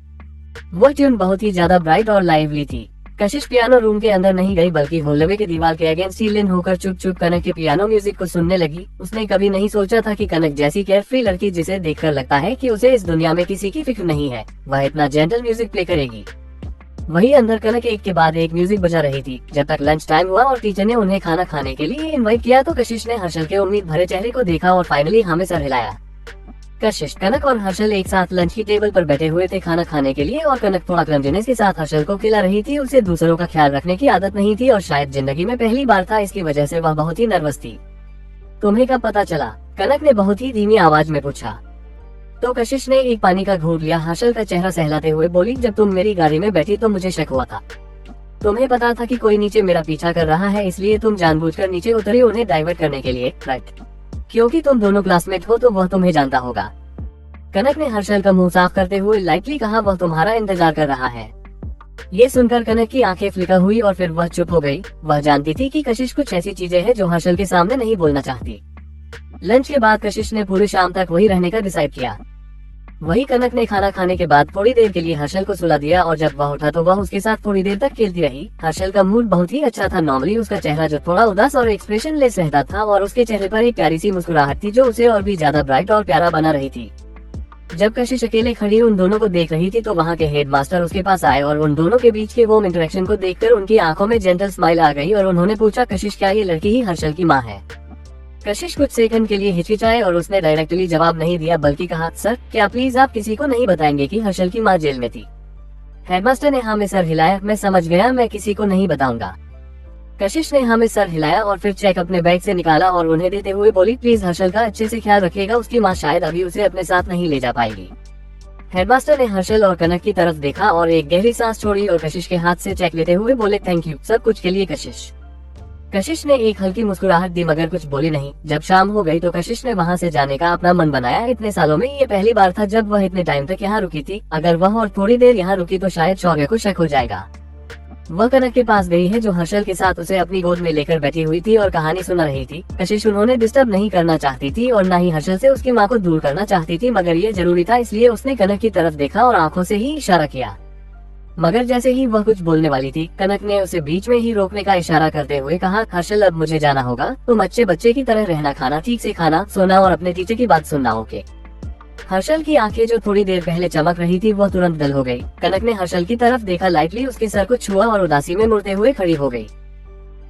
Speaker 2: वह ट्यून बहुत ही ज्यादा ब्राइट और लाइवली थी। कशिश पियानो रूम के अंदर नहीं गई बल्कि हॉलवे के दीवार के अगेंस्ट ही लीन होकर चुप चुप कनक के पियानो म्यूजिक को सुनने लगी। उसने कभी नहीं सोचा था कि कनक जैसी केयरफ्री लड़की, जिसे देखकर लगता है कि उसे इस दुनिया में किसी की फिक्र नहीं है, वह इतना जेंटल म्यूजिक प्ले करेगी। वही अंदर कनक एक के बाद एक म्यूजिक बजा रही थी। जब तक लंच टाइम हुआ और टीचर ने उन्हें खाना खाने के लिए इनवाइट किया तो कशिश ने हर्षल के उम्मीद भरे चेहरे को देखा और फाइनली हमें सर हिलाया। कशिश, कनक और हर्षल एक साथ लंच की टेबल पर बैठे हुए थे खाना खाने के लिए, और कनक थोड़ा क्लमजीनेस के साथ हर्षल को खिला रही थी। उसे दूसरों का ख्याल रखने की आदत नहीं थी और शायद जिंदगी में पहली बार था, इसकी वजह से वह बहुत ही नर्वस थी। तुम्हें कब पता चला? कनक ने बहुत ही धीमी आवाज में पूछा। तो कशिश ने एक पानी का घूंट लिया। हर्षल का चेहरा सहलाते हुए बोली, जब तुम मेरी गाड़ी में बैठी तो मुझे शक हुआ था। तुम्हें पता था कि कोई नीचे मेरा पीछा कर रहा है, इसलिए तुम जानबूझकर नीचे उतरी उन्हें डाइवर्ट करने के लिए, राइट? क्योंकि तुम दोनों क्लासमेट हो तो वह तुम्हें जानता होगा। कनक ने हर्षल का मुंह साफ करते हुए लाइटली कहा, वह तुम्हारा इंतजार कर रहा है। ये सुनकर कनक की आंखें फ्लिकर हुई और फिर वह चुप हो गई। वह जानती थी कि कशिश कुछ ऐसी चीजें हैं जो हर्षल के सामने नहीं बोलना चाहती। लंच के बाद कशिश ने पूरी शाम तक वही रहने का डिसाइड किया। वही कनक ने खाना खाने के बाद थोड़ी देर के लिए हर्षल को सुला दिया और जब वह उठा तो वह उसके साथ थोड़ी देर तक खेलती रही। हर्षल का मूड बहुत ही अच्छा था। नॉर्मली उसका चेहरा जो थोड़ा उदास और एक्सप्रेशन लेस रहता था, और उसके चेहरे पर एक प्यारी सी मुस्कुराहट थी जो उसे और भी ज्यादा ब्राइट और प्यारा बना रही थी। जब कशिश अकेले खड़ी उन दोनों को देख रही थी तो वहाँ के हेडमास्टर उसके पास आए और उन दोनों के बीच के वो इंटरेक्शन को देखकर उनकी आंखों में जेंटल स्माइल आ गई और उन्होंने पूछा, कशिश, क्या ये लड़की ही हर्षल की माँ है? कशिश कुछ सेकंड के लिए हिचकिचाए और उसने डायरेक्टली जवाब नहीं दिया बल्कि कहा, सर, क्या प्लीज आप किसी को नहीं बताएंगे कि हर्षल की माँ जेल में थी? हेडमास्टर ने हाँ में सर हिलाया। मैं समझ गया, मैं किसी को नहीं बताऊंगा। कशिश ने हाँ में सर हिलाया और फिर चेक अपने बैग से निकाला और उन्हें देते हुए बोली, प्लीज हर्षल का अच्छे से ख्याल रखिएगा, उसकी माँ शायद अभी उसे अपने साथ नहीं ले जा पाएगी। हेडमास्टर ने हर्षल और कनक की तरफ देखा और एक गहरी सांस छोड़ी और कशिश के हाथ से चेक लेते हुए बोले, थैंक यू सब कुछ के लिए कशिश। कशिश ने एक हल्की मुस्कुराहट दी मगर कुछ बोली नहीं। जब शाम हो गई तो कशिश ने वहाँ से जाने का अपना मन बनाया। इतने सालों में ये पहली बार था जब वह इतने टाइम तक यहाँ रुकी थी। अगर वह और थोड़ी देर यहाँ रुकी तो शायद शौर्य को शक हो जाएगा। वह कनक के पास गई है जो हर्षल के साथ उसे अपनी गोद में लेकर बैठी हुई थी और कहानी सुना रही थी। कशिश उन्होंने डिस्टर्ब नहीं करना चाहती थी और न ही हर्षल से उसकी माँ को दूर करना चाहती थी, मगर ये जरूरी था, इसलिए उसने कनक की तरफ देखा और आंखों से ही इशारा किया। मगर जैसे ही वह कुछ बोलने वाली थी, कनक ने उसे बीच में ही रोकने का इशारा करते हुए कहा, हर्षल अब मुझे जाना होगा, तुम अच्छे बच्चे की तरह रहना, खाना ठीक से खाना, सोना और अपने टीचर की बात सुनना, ओके? हर्षल की आंखें जो थोड़ी देर पहले चमक रही थी वह तुरंत डल हो गई। कनक ने हर्षल की तरफ देखा, लाइटली उसके सर को छुआ और उदासी में मुड़ते हुए खड़ी हो गई।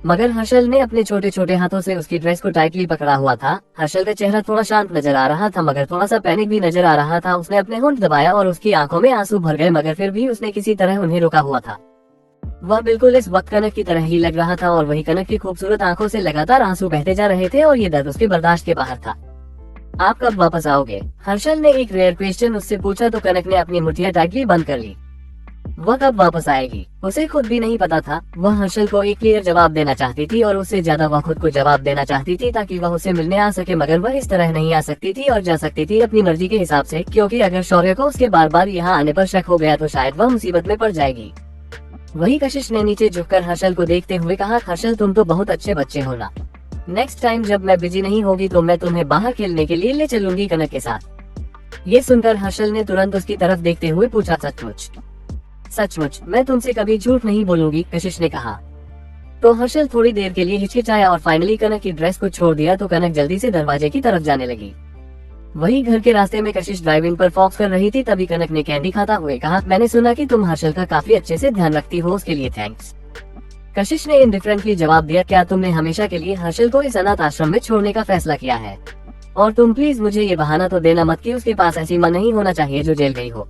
Speaker 2: मगर हर्षल ने अपने छोटे छोटे हाथों से उसकी ड्रेस को टाइटली पकड़ा हुआ था। हर्षल का चेहरा थोड़ा शांत नजर आ रहा था मगर थोड़ा सा पैनिक भी नजर आ रहा था। उसने अपने होंठ दबाया और उसकी आंखों में आंसू भर गए मगर फिर भी उसने किसी तरह उन्हें रोका हुआ था। वह बिल्कुल इस वक्त कनक की तरह ही लग रहा था और वही कनक की खूबसूरत आंखों से लगातार आंसू बहते जा रहे थे और ये दर्द उसके बर्दाश्त के बाहर था। आप कब वापस आओगे? हर्षल ने एक रेयर क्वेश्चन उससे पूछा तो कनक ने अपनी मुठ्ठियां टाइटली बंद कर ली। वह कब वापस आएगी उसे खुद भी नहीं पता था। वह हर्षल को एक क्लियर जवाब देना चाहती थी और उससे ज्यादा वह खुद को जवाब देना चाहती थी ताकि वह उसे मिलने आ सके, मगर वह इस तरह नहीं आ सकती थी और जा सकती थी अपनी मर्जी के हिसाब से, क्योंकि अगर शौर्य को उसके बार बार यहाँ आने पर शक हो गया तो शायद वह मुसीबत में पड़ जाएगी। वही कशिश ने नीचे झुककर हर्षल को देखते हुए कहा, हर्षल तुम तो बहुत अच्छे बच्चे हो ना, नेक्स्ट टाइम जब मैं बिजी नहीं होगी तो मैं तुम्हें बाहर खेलने के लिए ले चलूंगी कनक के साथ। ये सुनकर हर्षल ने तुरंत उसकी तरफ देखते हुए पूछा, सचमुच? सचमुच, मैं तुमसे कभी झूठ नहीं बोलूंगी, कशिश ने कहा। तो हर्षल थोड़ी देर के लिए हिचकिचाया और फाइनली कनक की ड्रेस को छोड़ दिया तो कनक जल्दी से दरवाजे की तरफ जाने लगी। वही घर के रास्ते में कशिश ड्राइविंग पर फॉक्स कर रही थी, तभी कनक ने कैंडी खाता हुए कहा, मैंने सुना कि तुम हर्षल का काफी अच्छे से ध्यान रखती हो, उसके लिए थैंक्स। कशिश ने इंडिफरेंटली जवाब दिया, क्या तुमने हमेशा के लिए हर्षल को इस अनाथ आश्रम में छोड़ने का फैसला किया है? और तुम प्लीज मुझे ये बहाना तो देना मत कि उसके पास ऐसी मां नहीं होना चाहिए जो जेल गई हो।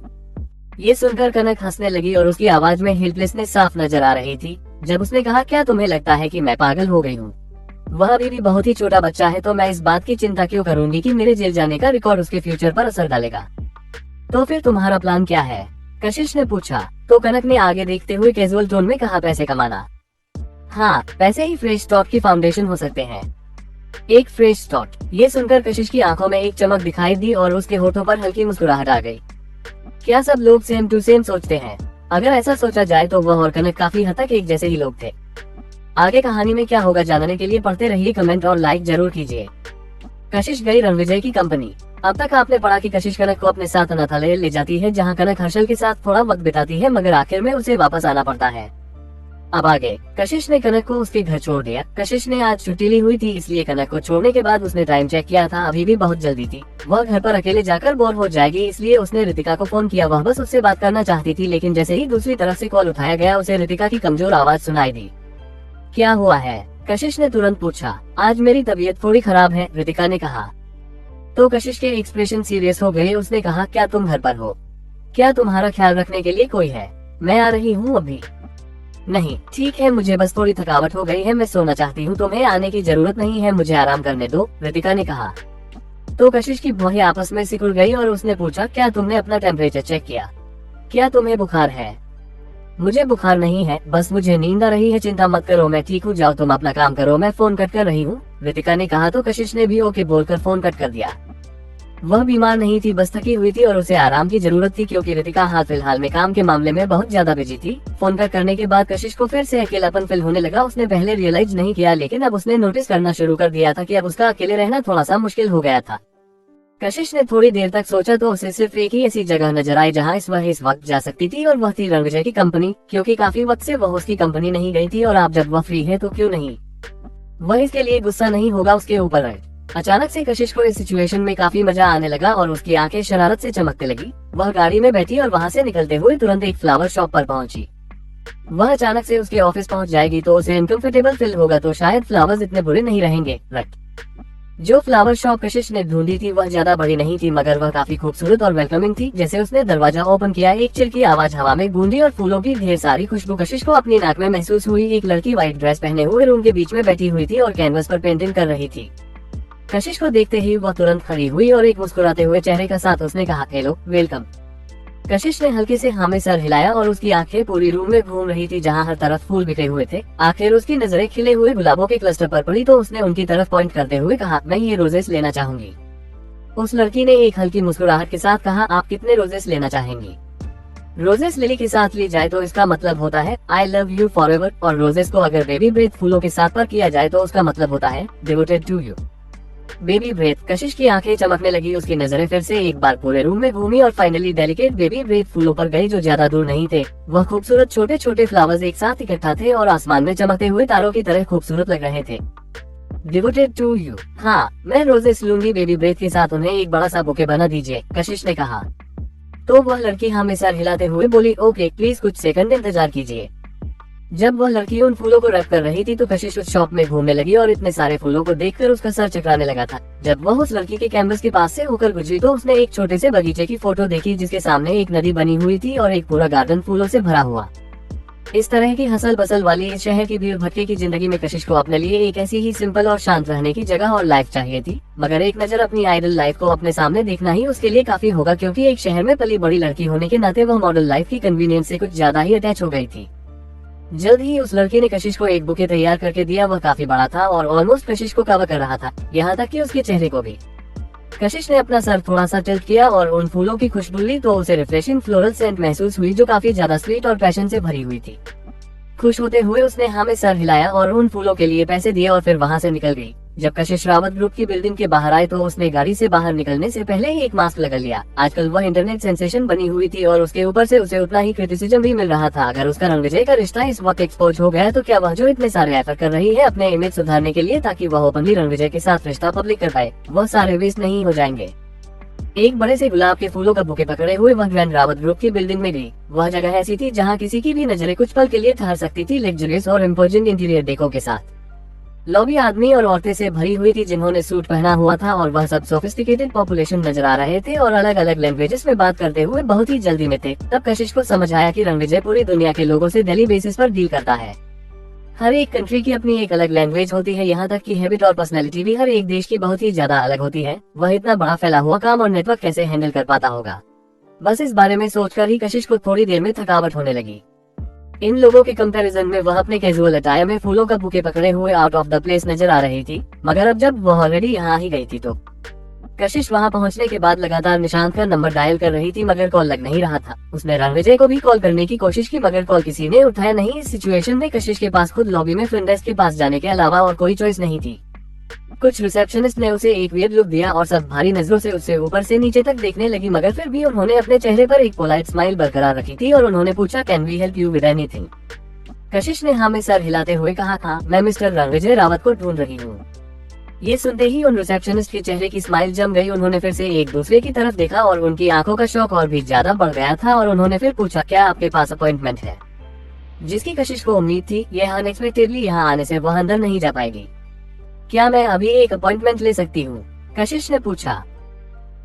Speaker 2: ये सुनकर कनक हंसने लगी और उसकी आवाज में हेल्पलेसनेस साफ नजर आ रही थी जब उसने कहा, क्या तुम्हें लगता है कि मैं पागल हो गई हूँ? वह अभी भी बहुत ही छोटा बच्चा है तो मैं इस बात की चिंता क्यों करूंगी कि मेरे जेल जाने का रिकॉर्ड उसके फ्यूचर पर असर डालेगा। तो फिर तुम्हारा प्लान क्या है? कशिश ने पूछा। तो कनक ने आगे देखते हुए कैजुअल टोन में कहा, पैसे कमाना। हाँ, पैसे ही फ्रेश स्टार्ट की फाउंडेशन हो सकते हैं। एक फ्रेश स्टार्ट। ये सुनकर कशिश की आंखों में एक चमक दिखाई दी और उसके होठों पर हल्की मुस्कुराहट आ गई। क्या सब लोग सेम टू सेम सोचते हैं? अगर ऐसा सोचा जाए तो वह और कनक काफी हद तक एक जैसे ही लोग थे। आगे कहानी में क्या होगा जानने के लिए पढ़ते रहिए, कमेंट और लाइक जरूर कीजिए। कशिश गई रणविजय की कंपनी। अब तक आपने पढ़ा कि कशिश कनक को अपने साथ अनाथालय ले जाती है जहां कनक हर्षल के साथ थोड़ा वक्त बिताती है, मगर आखिर में उसे वापस आना पड़ता है। अब आगे कशिश ने कनक को उसके घर छोड़ दिया। कशिश ने आज छुट्टी ली हुई थी, इसलिए कनक को छोड़ने के बाद उसने टाइम चेक किया था, अभी भी बहुत जल्दी थी। वह घर पर अकेले जाकर बोर हो जाएगी, इसलिए उसने रितिका को फोन किया। वह बस उससे बात करना चाहती थी, लेकिन जैसे ही दूसरी तरफ से कॉल उठाया गया उसे रितिका की कमजोर आवाज सुनाई दी। क्या हुआ है? कशिश ने तुरंत पूछा। आज मेरी तबीयत थोड़ी खराब है, रितिका ने कहा। तो कशिश के एक्सप्रेशन सीरियस हो गए। उसने कहा, क्या तुम घर पर हो? क्या तुम्हारा ख्याल रखने के लिए कोई है? मैं आ रही हूँ अभी। नहीं, ठीक है, मुझे बस थोड़ी थकावट हो गई है, मैं सोना चाहती हूँ, तुम्हें आने की जरूरत नहीं है, मुझे आराम करने दो, रितिका ने कहा। तो कशिश की भौहें आपस में सिकुड़ गई और उसने पूछा, क्या तुमने अपना टेम्परेचर चेक किया? क्या तुम्हें बुखार है? मुझे बुखार नहीं है, बस मुझे नींद आ रही है, चिंता मत करो, मैं ठीक हूँ, जाओ तुम अपना काम करो, मैं फोन कट कर रही हूँ, रितिका ने कहा। तो कशिश ने भी ओके बोलकर फोन कट कर दिया। वह बीमार नहीं थी, बस थकी हुई थी और उसे आराम की जरूरत थी, क्योंकि रितिका हाल फिलहाल में काम के मामले में बहुत ज्यादा बिजी थी। फोन कट करने के बाद कशिश को फिर से अकेलापन फील होने लगा। उसने पहले रियलाइज नहीं किया, लेकिन अब उसने नोटिस करना शुरू कर दिया था कि अब उसका अकेले रहना थोड़ा सा मुश्किल हो गया था। कशिश ने थोड़ी देर तक सोचा तो उसे सिर्फ एक ही ऐसी जगह नजर आई जहाँ वह इस वक्त जा सकती थी, और वह थी रणविजय की कंपनी, क्योंकि काफी वक्त से वह उसकी कंपनी नहीं गई थी और अब जब वह फ्री है तो क्यों नहीं। वह इसके लिए गुस्सा नहीं होगा उसके ऊपर। अचानक से कशिश को इस सिचुएशन में काफी मजा आने लगा और उसकी आंखें शरारत से चमकने लगी। वह गाड़ी में बैठी और वहाँ से निकलते हुए तुरंत एक फ्लावर शॉप पर पहुंची। वह अचानक से उसके ऑफिस पहुंच जाएगी तो उसे इनकम्फर्टेबल फील होगा, तो शायद फ्लावर्स इतने बुरे नहीं रहेंगे। जो फ्लावर शॉप कशिश ने ढूंढी थी वह ज्यादा बड़ी नहीं थी, मगर वह काफी खूबसूरत और वेलकमिंग थी। जैसे उसने दरवाजा ओपन किया, एक चिल की आवाज हवा में गूंजी और फूलों की ढेर सारी खुशबू कशिश को अपनी नाक में महसूस हुई। एक लड़की व्हाइट ड्रेस पहने हुए रूम के बीच में बैठी हुई थी और कैनवस पर पेंटिंग कर रही थी। कशिश को देखते ही वह तुरंत खड़ी हुई और एक मुस्कुराते हुए चेहरे के साथ उसने कहा, हेलो, वेलकम। कशिश ने हल्के से हाँ में सर हिलाया और उसकी आंखें पूरी रूम में घूम रही थी जहाँ हर तरफ फूल बिखरे हुए थे। आखिर उसकी नजरें खिले हुए गुलाबों के क्लस्टर पर पड़ी तो उसने उनकी तरफ पॉइंट करते हुए कहा, मैं ये रोजेस लेना चाहूंगी। उस लड़की ने एक हल्की मुस्कुराहट के साथ कहा, आप कितने रोजेस लेना चाहेंगी? रोजेस लिली के साथ ली जाए तो इसका मतलब होता है आई लव यू फॉरएवर, और रोजेस को अगर बेबी ब्रेथ फूलों के साथ पर किया जाए तो उसका मतलब होता है devoted to you. Baby breath. Kashish की आंखें चमकने लगी। उसकी नजरें फिर से एक बार पूरे रूम में घूमी और फाइनली डेलिकेट बेबी ब्रेथ फूलों पर गई जो ज्यादा दूर नहीं थे। वह खूबसूरत छोटे छोटे फ्लावर्स एक साथ इकट्ठा थे और आसमान में चमकते हुए तारों की तरह खूबसूरत लग रहे थे। Devoted to you. हाँ, मैं रोजेस लूंगी, बेबी ब्रेथ के साथ उन्हें एक बड़ा सा बुके बना दीजिए, कशिश ने कहा। तो वह लड़की हाँ में सर हिलाते हुए बोली, ओके, प्लीज कुछ सेकंड इंतजार कीजिए। जब वह लड़की उन फूलों को रैप कर रही थी तो कशिश उस शॉप में घूमने लगी और इतने सारे फूलों को देखकर उसका सर चकराने लगा था। जब वह उस लड़की के कैंवस के पास से होकर गुजरी तो उसने एक छोटे से बगीचे की फोटो देखी जिसके सामने एक नदी बनी हुई थी और एक पूरा गार्डन फूलों से भरा हुआ। इस तरह की हसल बसल वाली इस शहर की भीड़ भटके की जिंदगी में कशिश को अपने लिए एक ऐसी ही सिंपल और शांत रहने की जगह और लाइफ चाहिए थी। मगर एक नजर अपनी आइडल लाइफ को अपने सामने देखना ही उसके लिए काफी होगा, क्योंकि एक शहर में पली बड़ी लड़की होने के नाते वह मॉडल लाइफ की कन्वीनियंस से कुछ ज्यादा ही अटैच हो गई थी। जल्द ही उस लड़की ने कशिश को एक बुके तैयार करके दिया। वह काफी बड़ा था और ऑलमोस्ट कशिश को कवर कर रहा था, यहाँ तक कि उसके चेहरे को भी। कशिश ने अपना सर थोड़ा सा टिल्ट किया और उन फूलों की खुशबू ली तो उसे रिफ्रेशिंग फ्लोरल सेंट महसूस हुई, जो काफी ज्यादा स्वीट और पैशन से भरी हुई थी। खुश होते हुए उसने हाँ में सर हिलाया और उन फूलों के लिए पैसे दिए और फिर वहाँ से निकल गई। जब कशिश रावत ग्रुप की बिल्डिंग के बाहर आए तो उसने गाड़ी से बाहर निकलने से पहले ही एक मास्क लगा लिया। आजकल वह इंटरनेट सेंसेशन बनी हुई थी और उसके ऊपर से उसे उतना ही क्रिटिसिज्म भी मिल रहा था। अगर उसका रंगजय का रिश्ता इस वक्त एक्सपोज हो गया तो क्या वह जो इतने सारे एफर्ट कर रही है अपने इमेज सुधारने के लिए ताकि वह ओपनली रंगजय के साथ रिश्ता पब्लिक कर पाए, वह सारे वेस्ट नहीं हो जाएंगे। एक बड़े से गुलाब के फूलों का बुके पकड़े हुए वह ग्रैंड रावत ग्रुप की बिल्डिंग में गई। वह जगह ऐसी थी जहां किसी की भी नजरें कुछ पल के लिए ठहर सकती थी, लग्जरियस और इम्पोर्टेंट इंटीरियर डेको के साथ। लॉबी आदमी और औरतें से भरी हुई थी जिन्होंने सूट पहना हुआ था और वह सब सोफिस्टिकेटेड पॉपुलेशन नजर आ रहे थे और अलग अलग लैंग्वेजेस में बात करते हुए बहुत ही जल्दी में थे। तब कशिश को समझ आया कि रंगविजय पूरी दुनिया के लोगों से डेली बेसिस पर डील करता है। हर एक कंट्री की अपनी एक अलग लैंग्वेज होती है, यहाँ तक कि हैबिट और पर्सनैलिटी भी हर एक देश की बहुत ही ज्यादा अलग होती है। वह इतना बड़ा फैला हुआ काम और नेटवर्क कैसे हैंडल कर पाता होगा, बस इस बारे में सोचकर ही कशिश को थोड़ी देर में थकावट होने लगी। इन लोगों के कंपैरिजन में वह अपने कैजुअल अटायर में फूलों का बुके पकड़े हुए आउट ऑफ द प्लेस नजर आ रही थी। मगर अब जब वह ऑलरेडी यहाँ ही गई थी तो कशिश वहां पहुंचने के बाद लगातार निशांत का नंबर डायल कर रही थी मगर कॉल लग नहीं रहा था। उसने रणविजय को भी कॉल करने की कोशिश की मगर कॉल किसी ने उठाया नहीं। इस सिचुएशन में कशिश के पास खुद लॉबी में फ्रंट डेस्क के पास जाने के अलावा और कोई चॉइस नहीं थी। कुछ रिसेप्शनिस्ट ने उसे एक वियर्ड लुक दिया और सब भारी नजरों से उसे ऊपर से नीचे तक देखने लगी, मगर फिर भी उन्होंने अपने चेहरे पर एक पोलाइट स्माइल बरकरार रखी थी और उन्होंने पूछा, can we help you with anything? Kashish ने हाँ में सर हिलाते हुए कहा, हाँ मैं मिस्टर रणविजय रावत को ढूंढ रही हूँ। ये सुनते ही उन रिसेप्शनिस्ट के चेहरे की स्माइल जम गई। उन्होंने फिर से एक दूसरे की तरफ देखा और उनकी आंखों का शौक और भी ज्यादा बढ़ गया था और उन्होंने फिर पूछा, क्या आपके पास अपॉइंटमेंट है? जिसकी कशिश को उम्मीद थी यह अनएक्सपेक्टेडली यहाँ आने से वह अंदर नहीं जा पाएगी। क्या मैं अभी एक अपॉइंटमेंट ले सकती हूँ? कशिश ने पूछा।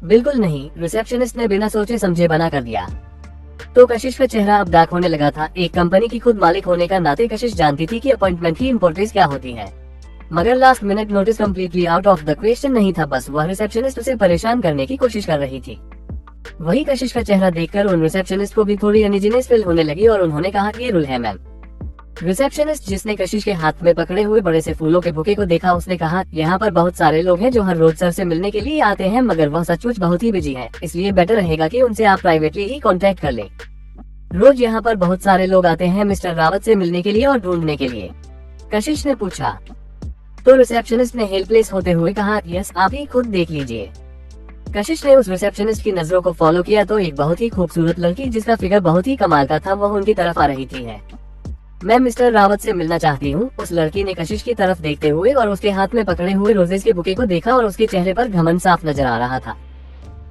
Speaker 2: बिल्कुल नहीं, रिसेप्शनिस्ट ने बिना सोचे समझे बना कर दिया। तो कशिश का चेहरा अब डार्क होने लगा था। एक कंपनी की खुद मालिक होने का नाते कशिश जानती थी कि अपॉइंटमेंट की इम्पोर्टेंस क्या होती है, मगर last minute notice completely out of the question नहीं था। बस वह रिसेप्शनिस्ट उसे परेशान करने की कोशिश कर रही थी। वही कशिश का चेहरा देखकर उन रिसेप्शनिस्ट को भी थोड़ी अनइजीनेस फील होने लगी और उन्होंने कहा कि ये रूल है मैम। रिसेप्शनिस्ट जिसने कशिश के हाथ में पकड़े हुए बड़े से फूलों के बुके को देखा, उसने कहा, यहाँ पर बहुत सारे लोग हैं जो हर रोज सर से मिलने के लिए आते हैं, मगर वह सचमुच बहुत ही बिजी है, इसलिए बेटर रहेगा कि उनसे आप प्राइवेटली ही कांटेक्ट कर लें। रोज यहाँ पर बहुत सारे लोग आते हैं मिस्टर रावत से मिलने के लिए और ढूंढने के लिए? कशिश ने पूछा। तो रिसेप्शनिस्ट ने हेल्पलेस होते हुए कहा, यस आप ही खुद देख लीजिए। कशिश ने उस रिसेप्शनिस्ट की नजरों को फॉलो किया तो एक बहुत ही खूबसूरत लड़की जिसका फिगर बहुत ही कमाल का था वह उनकी तरफ आ रही थी। है मैं मिस्टर रावत से मिलना चाहती हूँ। उस लड़की ने कशिश की तरफ देखते हुए और उसके हाथ में पकड़े हुए रोजेस के बुके को देखा और उसके चेहरे पर घमंड साफ नजर आ रहा था।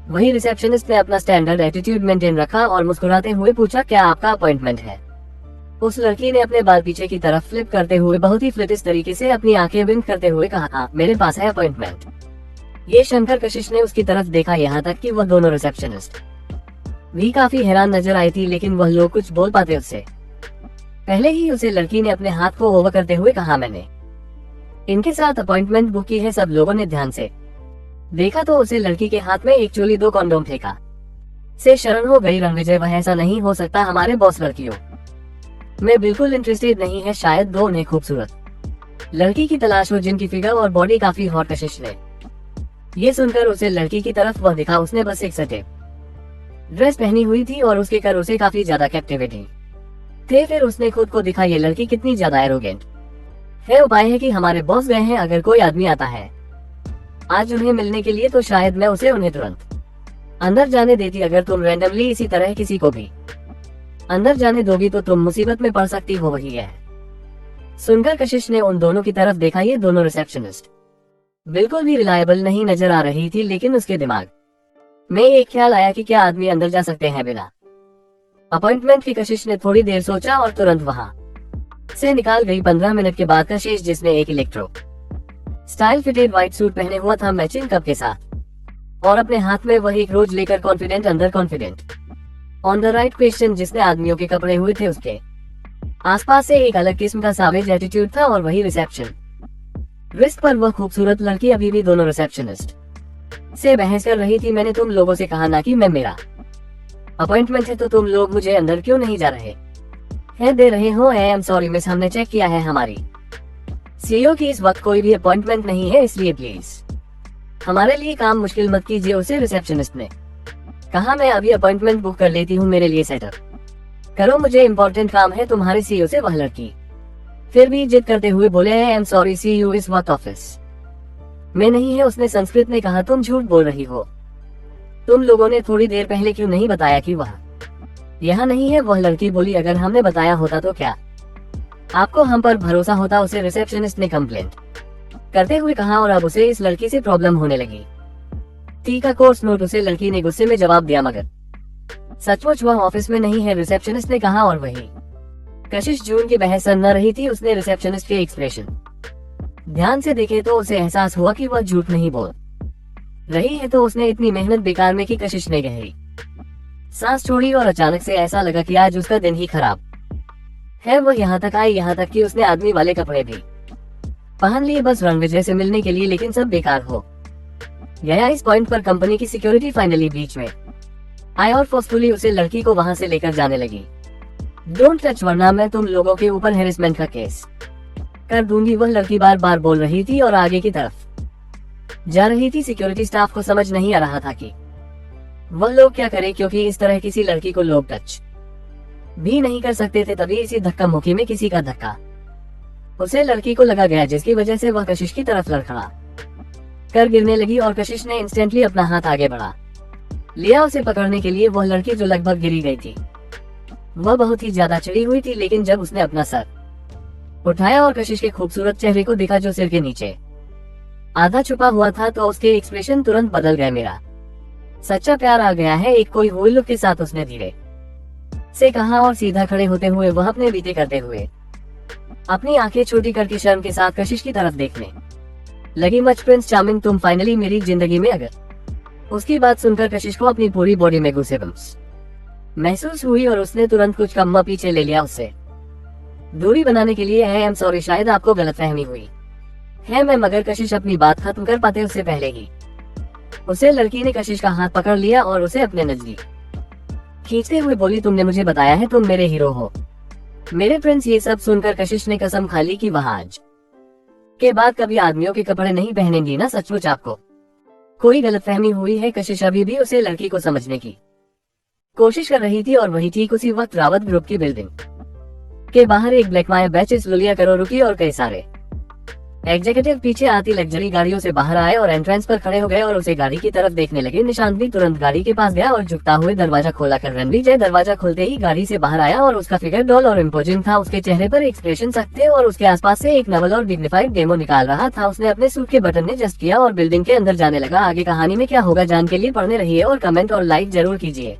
Speaker 2: वही रिसेप्शनिस्ट ने अपना स्टैंडर्ड एटीट्यूड मेंटेन रखा और मुस्कुराते हुए पूछा, क्या आपका अपॉइंटमेंट है? उस लड़की ने अपने बाल पीछे की तरफ फ्लिप करते हुए बहुत ही फ्लिटिश तरीके से अपनी आंखें बिंद करते हुए कहा, हाँ मेरे पास है अपॉइंटमेंट। ये सुनकर कशिश ने उसकी तरफ देखा, यहाँ तक कि वह दोनों रिसेप्शनिस्ट भी काफी हैरान नजर आई थी, लेकिन वह लोग कुछ बोल पाते उससे पहले ही उसे लड़की ने अपने हाथ को ओवर करते हुए कहा, मैंने इनके साथ अपॉइंटमेंट बुक की है। सब लोगों ने ध्यान से देखा तो उसे लड़की के हाथ में एक चोली 2 कॉन्डोम फेंका से शरण हो गई। रणविजय, वह ऐसा नहीं हो सकता, हमारे बॉस लड़कियों में बिल्कुल इंटरेस्टेड नहीं है, शायद दो उन्हें खूबसूरत लड़की की तलाश हो जिनकी फिगर और बॉडी काफी हॉट। कशिश ने ये सुनकर उसे लड़की की तरफ वह दिखा। उसने बस एक सटे ड्रेस पहनी हुई थी और उसके कर उसे काफी ज्यादा कैप्टिवेटिंग थे। फिर उसने खुद को दिखा, ये लड़की कितनी ज्यादा एरोगेंट है। उपाय है कि हमारे बॉस गए हैं, अगर कोई आदमी आता है आज उन्हें मिलने के लिए तो शायद मैं उसे उन्हें तुरंत अंदर जाने देती। अगर तुम रैंडमली इसी तरह किसी को भी अंदर जाने दोगी तो तुम मुसीबत में पड़ सकती हो। वही है। सुनकर कशिश ने उन दोनों की तरफ देखा। ये दोनों रिसेप्शनिस्ट बिल्कुल भी रिलायबल नहीं नजर आ रही थी, लेकिन उसके दिमाग में एक ख्याल आया कि क्या आदमी अंदर जा सकते हैं बिना अपॉइंटमेंट की? कशिश ने थोड़ी देर सोचा और तुरंत वहां से निकाल गई। 15 मिनट के बाद कशिश, जिसने एक electro style fitted white suit पहने हुआ था मैचिंग कप के साथ और अपने हाथ में वही एक रोज लेकर कॉन्फिडेंट अंदर confident on the right question, जिसने आदमियों के कपड़े हुए थे उसके आसपास से एक अलग किस्म का सावेज एटीट्यूड था और वही रिसेप्शन। रिस्क पर वह खूबसूरत लड़की अभी भी दोनों रिसेप्शनिस्ट से बहस कर रही थी। मैंने तुम लोगों से कहा ना कि मैं मेरा अपॉइंटमेंट है, तो तुम लोग मुझे अंदर क्यों नहीं जा रहे हैं? दे रहे हो? आई एम सॉरी मिस, हमने चेक किया है, हमारी सीईओ की इस वक्त कोई भी अपॉइंटमेंट नहीं है, इसलिए प्लीज हमारे लिए काम मुश्किल मत कीजिए, उसे रिसेप्शनिस्ट ने कहा। मैं अभी अपॉइंटमेंट बुक कर लेती हूँ, मेरे लिए सेटअप करो, मुझे इम्पोर्टेंट काम है। तुम्हारे सीईओ से वह लड़की फिर भी जिद करते हुए बोले, आई एम सॉरी सीईओ इस वक्त ऑफिस में नहीं है। उसने संस्कृत में कहा, तुम झूठ बोल रही हो, तुम लोगों ने थोड़ी देर पहले क्यों नहीं बताया कि वह यहाँ नहीं है? वह लड़की बोली, अगर हमने बताया होता तो क्या आपको हम पर भरोसा होता? उसे रिसेप्शनिस्ट ने कंप्लेंट करते हुए कहा और अब उसे इस लड़की से प्रॉब्लम होने लगी। टी का कोर्स नोट, उसे लड़की ने गुस्से में जवाब दिया, मगर सचमुच वह ऑफिस में नहीं है, रिसेप्शनिस्ट ने कहा। और वही कशिश जून की बहस सुन न रही थी। उसने रिसेप्शनिस्ट के एक्सप्रेशन ध्यान से देखे तो उसे एहसास हुआ कि वह झूठ नहीं बोल रही है, तो उसने इतनी मेहनत बेकार में की। कशिश ने गहरी सांस छोड़ी और अचानक से ऐसा लगा कि आज उसका दिन ही खराब है। वह यहाँ तक आई, यहाँ तक कि उसने आदमी वाले कपड़े भी पहन लिए बस रणविजय से मिलने के लिए, लेकिन सब बेकार हो गया। इस पॉइंट पर कंपनी की सिक्योरिटी फाइनली बीच में आई और फोर्सफुली उसे लड़की को वहां से लेकर जाने लगी। डोंट टच वरना मैं तुम लोगों के ऊपर हेरेसमेंट का केस कर दूंगी, वह लड़की बार बार बोल रही थी और आगे की तरफ जा रही थी। सिक्योरिटी स्टाफ को समझ नहीं आ रहा था कि वह लोग क्या करें, क्योंकि इस तरह किसी लड़की को लोग टच भी नहीं कर सकते थे। तभी इसी धक्का मुक्की में किसी का धक्का उसे लड़की को लगा गया, जिसकी वजह से वह कशिश की तरफ लड़खड़ा कर गिरने लगी और कशिश ने इंस्टेंटली अपना हाथ आगे बढ़ा लिया उसे पकड़ने के लिए। वह लड़की जो लगभग गिरी गई थी, वह बहुत ही ज्यादा चिड़ी हुई थी, लेकिन जब उसने अपना सर उठाया और कशिश के खूबसूरत चेहरे को देखा जो सिर के नीचे आधा छुपा हुआ था, तो उसके एक्सप्रेशन तुरंत बदल गए। मेरा सच्चा प्यार आ गया है, एक कोई हुई लुक के साथ उसने धीरे से कहा और सीधा खड़े होते हुए वह अपने बीते करते हुए अपनी आंखें छोटी करके शर्म के साथ कशिश की तरफ देखने लगी। मच प्रिंस चार्मिंग, तुम फाइनली मेरी जिंदगी में। अगर उसकी बात सुनकर कशिश को अपनी पूरी बॉडी में गूसेबम्स महसूस हुई और उसने तुरंत कुछ कदम पीछे ले लिया, उससे दूरी बनाने के लिए। आई एम सॉरी, शायद आपको गलतफहमी हुई है मैं, मगर कशिश अपनी बात खत्म कर पाते उससे पहले ही उसे लड़की ने कशिश का हाथ पकड़ लिया और उसे अपने नजदीक खींचते हुए बोली, तुमने मुझे बताया है तुम मेरे हीरो हो, मेरे प्रिंस। ये सब सुनकर कशिश ने कसम खा ली कि वह आज के बाद कभी आदमियों के कपड़े नहीं पहनेंगी ना। सचमुच आपको कोई गलतफहमी हुई है? कशिश अभी भी उसे लड़की को समझने की कोशिश कर रही थी और वही ठीक उसी वक्त रावत ग्रुप की बिल्डिंग के बाहर एक ब्लैक माया बैचेस लुलिया करो रुकी और कई सारे एग्जीक्यूटिव पीछे आती लग्जरी गाड़ियों से बाहर आए और एंट्रेंस पर खड़े हो गए और उसे गाड़ी की तरफ देखने लगे। निशांत भी तुरंत गाड़ी के पास गया और झुकता हुए दरवाजा खोला कर रणविजय दरवाजा खोलते ही गाड़ी से बाहर आया और उसका फिगर डॉल और इम्पोजिंग था। उसके चेहरे पर एक्सप्रेशन सख्त थे और उसके आसपास से एक नवल और डिग्निफाइड डेमो निकाल रहा था। उसने अपने सूट के बटन ने जस्ट किया और बिल्डिंग के अंदर जाने लगा। आगे कहानी में क्या होगा जान के लिए पढ़ने रहिए और कमेंट और लाइक जरूर कीजिए।